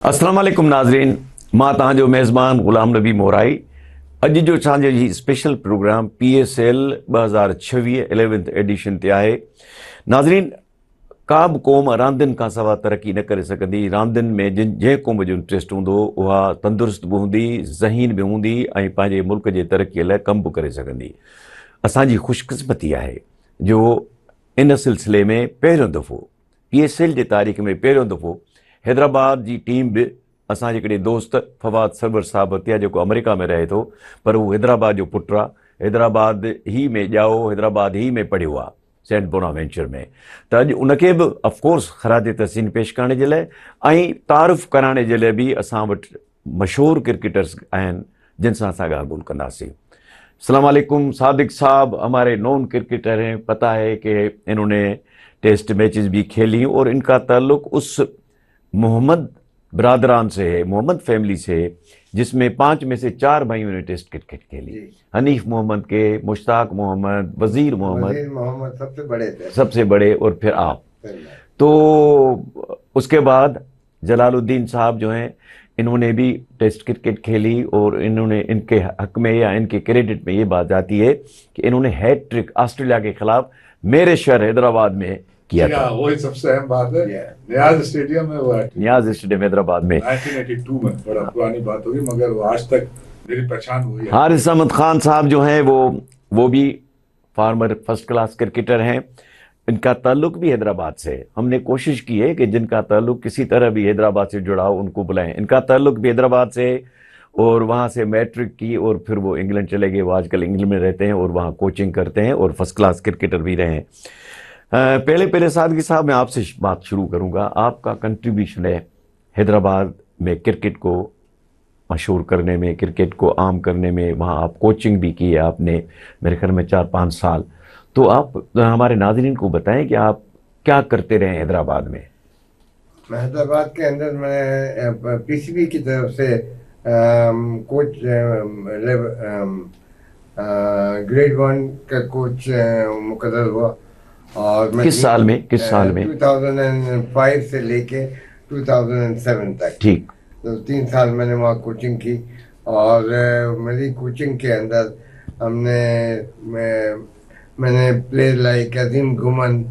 अस्सलाम वालेकुम नाज़रीन, मां तव्हांजो मेज़बान ग़ुलाम नबी मोहराई। अॼु जो असांजो ही special programme PSL 2026 11th edition ते आहे। नाज़रीन, का बि क़ौम रांदियुनि खां सवाइ तरक़ी न करे सघंदी। रांदियुनि में जंहिं क़ौम जो इंट्रस्ट हूंदो उहा तंदुरुस्त बि हूंदी, ज़हीन बि हूंदी ऐं पंहिंजे मुल्क जे तरक़ीअ लाइ कमु बि करे सघंदी। असांजी ख़ुशकिस्मती आहे जो इन सिलसिले में पहिरियों दफ़ो PSL जे तारीख़ में पहिरियों दफ़ो हैदराबाद जी टीम बि असांजे हिकिड़े दोस्त फवाद सरवर साहब हिते आहे जेको अमेरिका में रहे थो, पर हू हैदराबाद जो पुटु आहे। हैदराबाद ही में ॼाओ, हैदराबाद ही में पढ़ियो आहे, सेंट बोनावेंचर में। त अॼु उनखे बि ऑफकोर्स ख़राज तहसीन पेश करण जे लाइ ऐं तारीफ़ कराइण जे लाइ बि असां वटि मशहूरु क्रिकेटर्स आहिनि जिन सां असां ॻाल्हि ॿोल कंदासीं। अस्सलाम वालेकुम सादिक साहब, हमारे नॉन क्रिकेटर हैं। पता है कि इन्होंने टेस्ट मैचेस भी खेली और इनका ताल्लुक उस मोहम्मद ब्रादरान से है, मोहम्मद फैमिली से, जिसमें 5 में से 4 भाइयों ने टेस्ट क्रिकेट खेली। हनीफ मोहम्मद के, मुश्ताक मोहम्मद, वजीर मोहम्मद सबसे बड़े और फिर आप। तो उसके बाद जलालुद्दीन साहब जो हैं, इन्होंने भी टेस्ट क्रिकेट खेली और इन्होंने इनके हक में या इनके क्रेडिट में ये बात आती है कि इन्होंने हैट्रिक ऑस्ट्रेलिया के खिलाफ मेरे शहर हैदराबाद में किया था। वही सबसे अहम बात है। नियाज स्टेडियम में वो नियाज स्टेडियम हैदराबाद में 1982 में, बड़ा पुरानी बात होगी मगर वो आज तक मेरी पहचान हुई है। हारिस अहमद खान साहब जो हैं वो भी फार्मर फर्स्ट क्लास क्रिकेटर हैं। इनका ताल्लुक भी हैदराबाद से है। हमने कोशिश की है कि जिनका ताल्लुक किसी तरह भी हैदराबाद से जुड़ा हो उनको बुलाएं। इनका ताल्लुक भी हैदराबाद से है और वहाँ से मैट्रिक की और फिर वो इंग्लैंड चले गए। वो आजकल इंग्लैंड में रहते हैं और वहाँ कोचिंग करते हैं और फर्स्ट क्लास क्रिकेटर भी रहे हैं। पहले सादगी साहब, मैं आपसे बात शुरू करूंगा। आपका कंट्रीब्यूशन है हैदराबाद में क्रिकेट को मशहूर करने में, क्रिकेट को आम करने में। वहाँ आप कोचिंग भी की है आपने, मेरे ख्याल में 4-5 साल। तो आप हमारे नाज़रीन को बताएं कि आप क्या करते रहे हैदराबाद में। हैदराबाद के अंदर मैं PCB की तरफ से कोच ग्रेड 1 का कोच मुकर्रर हुआ। और मैं किस साल में 2005 से लेके 2007 तक, ठीक, तो 3 साल मैंने वहाँ कोचिंग की। और मेरी कोचिंग के अंदर मैंने प्लेयर लाइक अजीम गुमन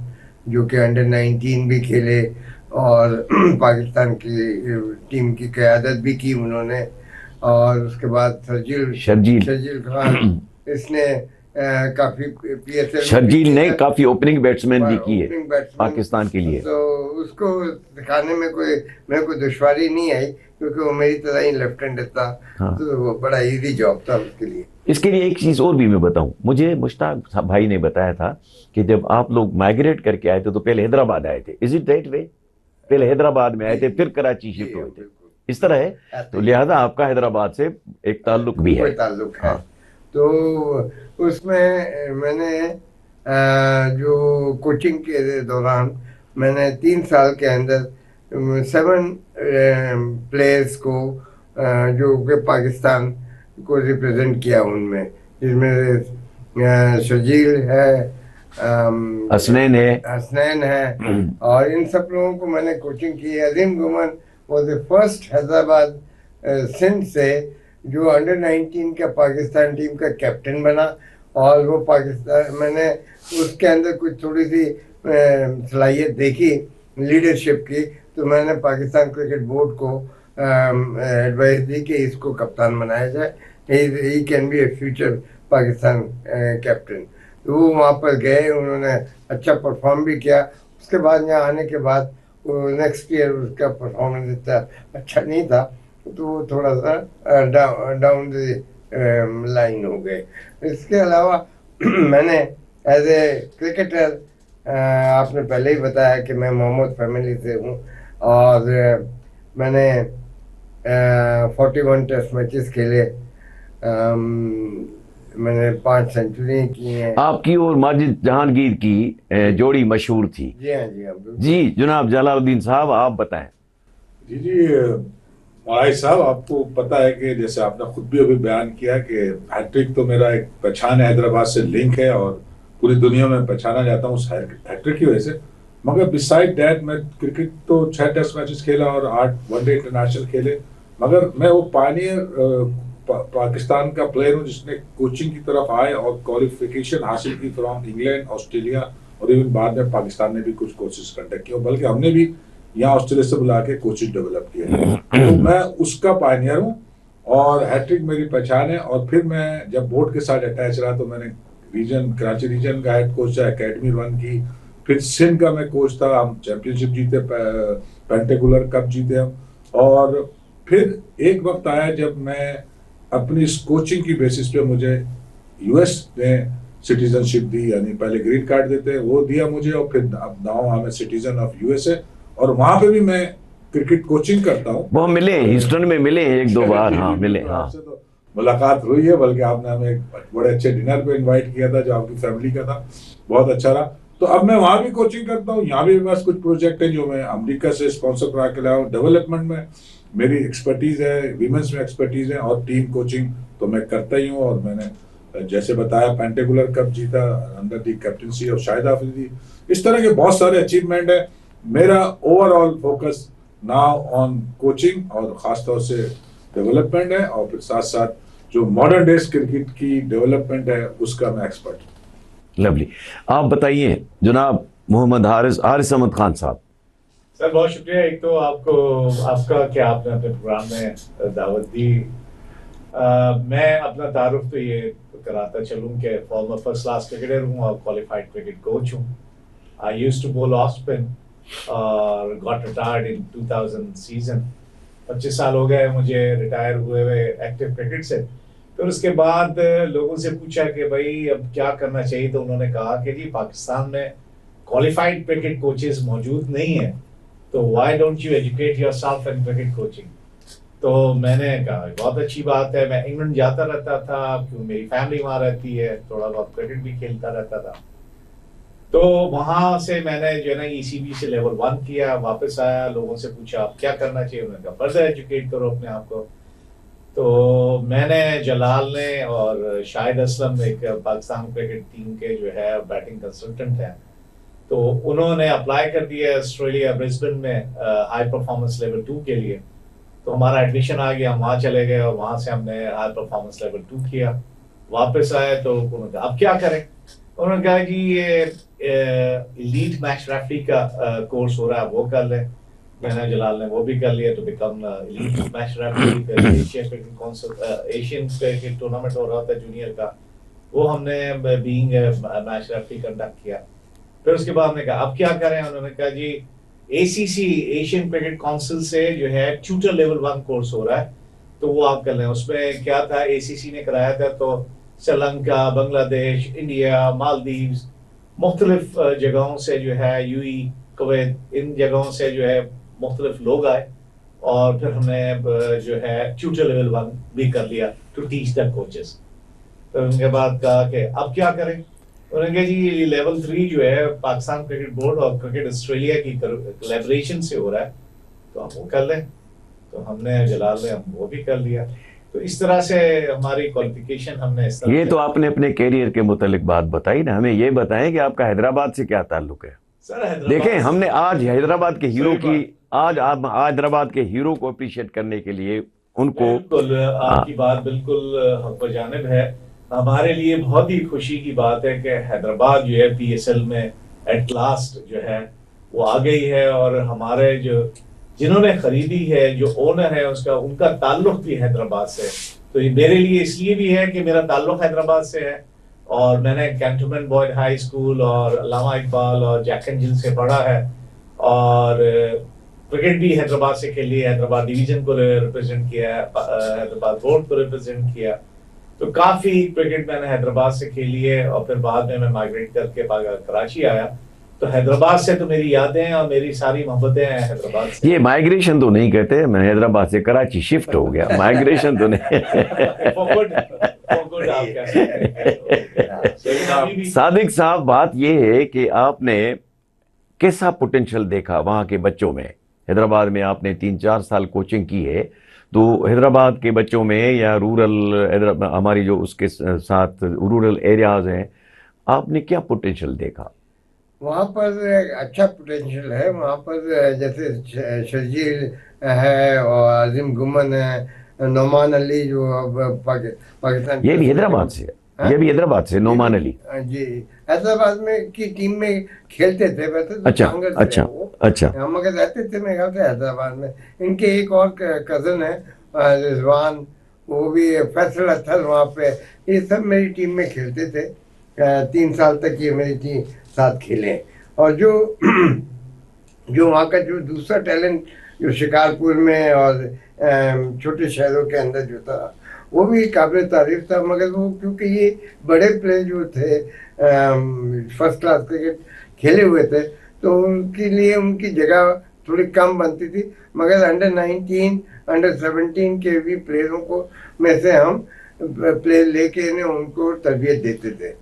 जो कि अंडर 19 भी खेले और पाकिस्तान की टीम की क़यादत भी की उन्होंने। और उसके बाद शर्जील खान, इसने काफी PSL शर्जील ने काफी ओपनिंग बैट्समैन भी की है पाकिस्तान के लिए। तो उसको दिखाने में मेरे को दुश्वारी नहीं आई क्योंकि वो मेरी तरह ही लेफ्ट हैंडर था। हाँ। तो वो बड़ा इजी जॉब था उसके लिए। इसके लिए एक चीज़ और भी मैं बताऊं, मुझे मुश्ताक भाई ने बताया था कि जब आप लोग माइग्रेट करके आए थे तो पहले हैदराबाद आए थे। Is it right way? पहले हैदराबाद में आए थे, फिर कराची शिफ्ट हुए थे, इस तरह है। तो लिहाजा आपका हैदराबाद से एक ताल्लुक भी है। ताल्लुक है। तो उसमें मैंने जो कोचिंग के दौरान मैंने 3 साल के अंदर 7 प्लेयर्स को जो कि पाकिस्तान को रिप्रेजेंट किया उनमें, जिसमें शर्जील है, हसनैन है और इन सब लोगों को मैंने कोचिंग की। Azeem Guman was the first Hyderabad Sindh से जो अंडर 19 का पाकिस्तान टीम का कैप्टन बना। और वो पाकिस्तान, मैंने उसके अंदर कुछ थोड़ी सी सलाहियत देखी लीडरशिप की, तो मैंने पाकिस्तान क्रिकेट बोर्ड को एडवाइस दी कि इसको कप्तान बनाया जाए, he can be A future Pakistan captain. तो वो वहाँ पर गए, उन्होंने अच्छा परफॉर्म भी किया। उसके बाद यहाँ आने के बाद नेक्स्ट ईयर उसका परफॉर्मेंस इतना अच्छा नहीं था, तो वो थोड़ा सा डाउन द लाइन हो गए। इसके अलावा मैंने एज ए क्रिकेटर, आपने पहले ही बताया कि मैं मोहम्मद फैमिली से हूँ और मैंने 41 टेस्ट मैचेस खेले। मैंने 5 सेंचुरी की हैं। आपकी और माजिद जहांगीर की जोड़ी मशहूर थी। जी हाँ जी जनाब जलालुद्दीन साहब, आप बताएं। जी मोहराई साहब, आपको पता है कि जैसे आपने खुद भी अभी बयान किया कि हैट्रिक तो मेरा एक पहचान है, हैदराबाद से लिंक है और पूरी दुनिया में पहचाना जाता हूँ उस हैट्रिक की वजह से। मगर बिसाइड दैट मैं क्रिकेट तो 6 टेस्ट मैचेस खेला और 8 वनडे इंटरनेशनल खेले, मगर मैं वो पायनियर पाकिस्तान का प्लेयर हूँ जिसने कोचिंग की तरफ आए और क्वालिफिकेशन हासिल की फ्रॉम इंग्लैंड, ऑस्ट्रेलिया और इवन बाद में पाकिस्तान ने भी कुछ कोचिज कंडक्ट किए, बल्कि हमने भी यहाँ ऑस्ट्रेलिया से बुला के कोचिज डेवलप किए। तो मैं उसका पायनियर हूँ और हैट्रिक मेरी पहचान है। और फिर मैं जब बोर्ड के साथ अटैच रहा तो मैंने रीजन, कराची रीजन का हेड कोच था, एकेडमी रन की, फिर सिंध का मैं कोच था, हम चैंपियनशिप जीते, पेंटेकुलर कप जीते हम। और फिर एक वक्त आया जब मैं अपनी इस कोचिंग की बेसिस पे मुझे यूएस ने सिटीजनशिप दी, यानी पहले ग्रीन कार्ड देते हैं वो दिया मुझे, और फिर अब now I am citizen of USA, और वहां पे भी मैं क्रिकेट कोचिंग करता हूँ। वो मिले ह्यूस्टन में, मिले एक दो बार, हाँ मिले, हाँ आपसे तो मुलाकात हुई है, बल्कि आपने हमें एक बड़े अच्छे डिनर पे इनवाइट किया था जो आपकी फैमिली का था, बहुत अच्छा रहा। तो अब मैं वहां भी कोचिंग करता हूँ, यहाँ भी मेरे पास कुछ प्रोजेक्ट है जो मैं अमेरिका से स्पॉन्सर करा के लाया हूँ। डेवलपमेंट में मेरी एक्सपर्टीज है, विमेंस में एक्सपर्टीज है, और टीम कोचिंग तो मैं करता ही हूँ। और मैंने जैसे बताया पेंटेकुलर कप जीता under the captaincy of Shahid Afridi. इस तरह के बहुत सारे अचीवमेंट है। मेरा overall focus now on coaching और खासतौर से डेवलपमेंट है, और फिर साथ साथ जो मॉडर्न डेज क्रिकेट की डेवलपमेंट है उसका मैं एक्सपर्ट हूँ। लवली। आप बताइए जनाब मोहम्मद हारिस अहमद खान साहब। सर बहुत शुक्रिया, एक तो आपका कि आपने अपने प्रोग्राम में दावत दी। मैं अपना तारुफ तो ये कराता चलूँ कि फॉर्मर फर्स्ट क्लास क्रिकेटर हूँ और क्वालिफाइड क्रिकेट कोच हूँ। I used to bowl off spin और गॉट रिटायर्ड इन 2000 सीजन। 25 साल हो गए मुझे रिटायर हुए एक्टिव क्रिकेट से। फिर उसके बाद लोगों से पूछा कि भाई अब क्या करना चाहिए, तो उन्होंने कहा कि जी पाकिस्तान में क्वालिफाइड क्रिकेट कोचेस मौजूद नहीं है, तो why don't you educate yourself in cricket coaching. तो मैंने कहा बहुत अच्छी बात है, मैं इंग्लैंड जाता रहता था क्यों, मेरी फैमिली वहाँ रहती है, थोड़ा बहुत क्रिकेट भी खेलता रहता था। तो वहां से मैंने जो है ना ECB से लेवल 1 किया, वापस आया, लोगों से पूछा आप क्या करना चाहिए, उन्होंने कहा फर्दर एजुकेट करो अपने आप को। तो मैंने जलाल ने और शाहिद असलम एक पाकिस्तान क्रिकेट टीम के जो है बैटिंग कंसल्टेंट हैं, तो उन्होंने अप्लाई कर दिया ऑस्ट्रेलिया ब्रिस्बेन में हाई परफॉर्मेंस लेवल 2 के लिए। तो हमारा एडमिशन आ गया, हम वहाँ चले गए और वहाँ से हमने हाई परफॉर्मेंस लेवल 2 किया। वापस आए तो उन्होंने कहा अब क्या करें, उन्होंने कहा कि ये एलीट मैच रेफरी का कोर्स हो रहा है वो कर लें। मैंने जलाल ने वो भी कर लिया, तो बिकम एलीट मैच रेफरी। फिर Asia cricket council Asian cricket tournament हो रहा था जूनियर का, वो हमने बीइंग मैच रेफरी कंडक्ट किया। फिर उसके बाद हमने कहा अब क्या करें, उन्होंने कहा जी ACC एशियन क्रिकेट काउंसिल से जो है ट्यूटर लेवल 1 कोर्स हो रहा है, तो वो आप कर लें। उसमें क्या था, ACC ने कराया था, तो श्रीलंका, बांग्लादेश, इंडिया, मालदीव्स, मुख्तलिफ जगहों से जो है UAE, कुवैत, इन जगहों से जो है मुख्तलिफ लोग आए, और फिर हमने जो है ट्यूटर लेवल 1 भी कर लिया टू टीच द कोचेस। तो उनके बाद कहा कि अब क्या करें, उन्होंने कहा जी लेवल 3 जो है पाकिस्तान क्रिकेट बोर्ड और क्रिकेट ऑस्ट्रेलिया की कोलैबोरेशन से हो रहा है, तो हम वो कर लें। तो हमने जलाल ने हम वो भी कर लिया। तो इस तरह से हमारी क्वालिफिकेशन हमने इस तरह ये तो आपने अपने कैरियर के मुतालिक बात बताई ना, हमें ये बताएं कि आपका हैदराबाद से क्या ताल्लुक है। सर हैदराबाद देखें, हमने आज हैदराबाद के हीरो सही की, आज आप हैदराबाद के हीरो को अप्रिशिएट करने के लिए उनको, बिल्कुल आपकी बात बिल्कुल हक जानिब है। हमारे लिए बहुत ही खुशी की बात है कि हैदराबाद जो है PSL में एट लास्ट जो है वो आ गई है, और हमारे जो जिन्होंने खरीदी है, जो ओनर है उसका, उनका ताल्लुक भी हैदराबाद से। तो ये मेरे लिए इसलिए भी है कि मेरा ताल्लुक हैदराबाद से है, और मैंने कैंटोनमेंट बॉयज हाई स्कूल और अल्लामा इकबाल और जैक एंड जिल से पढ़ा है, और क्रिकेट भी हैदराबाद से खेली है, हैदराबाद डिवीजन को रिप्रेजेंट किया है, हैदराबाद बोर्ड को रिप्रेजेंट किया। तो काफी क्रिकेट मैंने हैदराबाद से खेली है, और फिर बाद में मैं माइग्रेट करके कराची आया। तो हैदराबाद से तो मेरी यादें और मेरी सारी मोहब्बतें हैं हैदराबाद से। ये माइग्रेशन तो नहीं कहते, मैं हैदराबाद से कराची शिफ्ट हो गया, माइग्रेशन तो नहीं। For good आप कह सकते हैं। सादिक साहब, बात ये है कि आपने कैसा पोटेंशियल देखा वहाँ के बच्चों में। हैदराबाद में आपने 3-4 साल कोचिंग की है, तो हैदराबाद के बच्चों में या रूरल हमारी जो उसके साथ रूरल एरियाज हैं, आपने क्या पोटेंशियल देखा? वहाँ पर एक अच्छा पोटेंशियल है। वहाँ पर जैसे शर्जील है और आजिम गुमन है, नोमान अली जो अब पाकिस्तान ये भी हैदराबाद से, हाँ? ये भी हैदराबाद से, नोमान अली। जी, हैदराबाद में की टीम में खेलते थे, वैसे तो अच्छा कांग्रेस थे अच्छा वो, अच्छा। हम मगर रहते थे मेरे ख्याल से हैदराबाद में। इनके एक और कजन है रिजवान, वो भी फैसल अथल वहाँ पे, ये सब मेरी टीम में खेलते थे। 3 साल तक ये मेरी टीम साथ खेले। और जो जो वहाँ का जो दूसरा टैलेंट जो शिकारपुर में और छोटे शहरों के अंदर जो था, वो भी काबिल तारीफ था। मगर वो क्योंकि ये बड़े प्लेयर जो थे, फर्स्ट क्लास क्रिकेट खेले हुए थे, तो उनके लिए उनकी जगह थोड़ी कम बनती थी। मगर अंडर 19 अंडर 17 के भी प्लेयरों को में से हम प्लेयर लेके उनको तरबियत देते थे।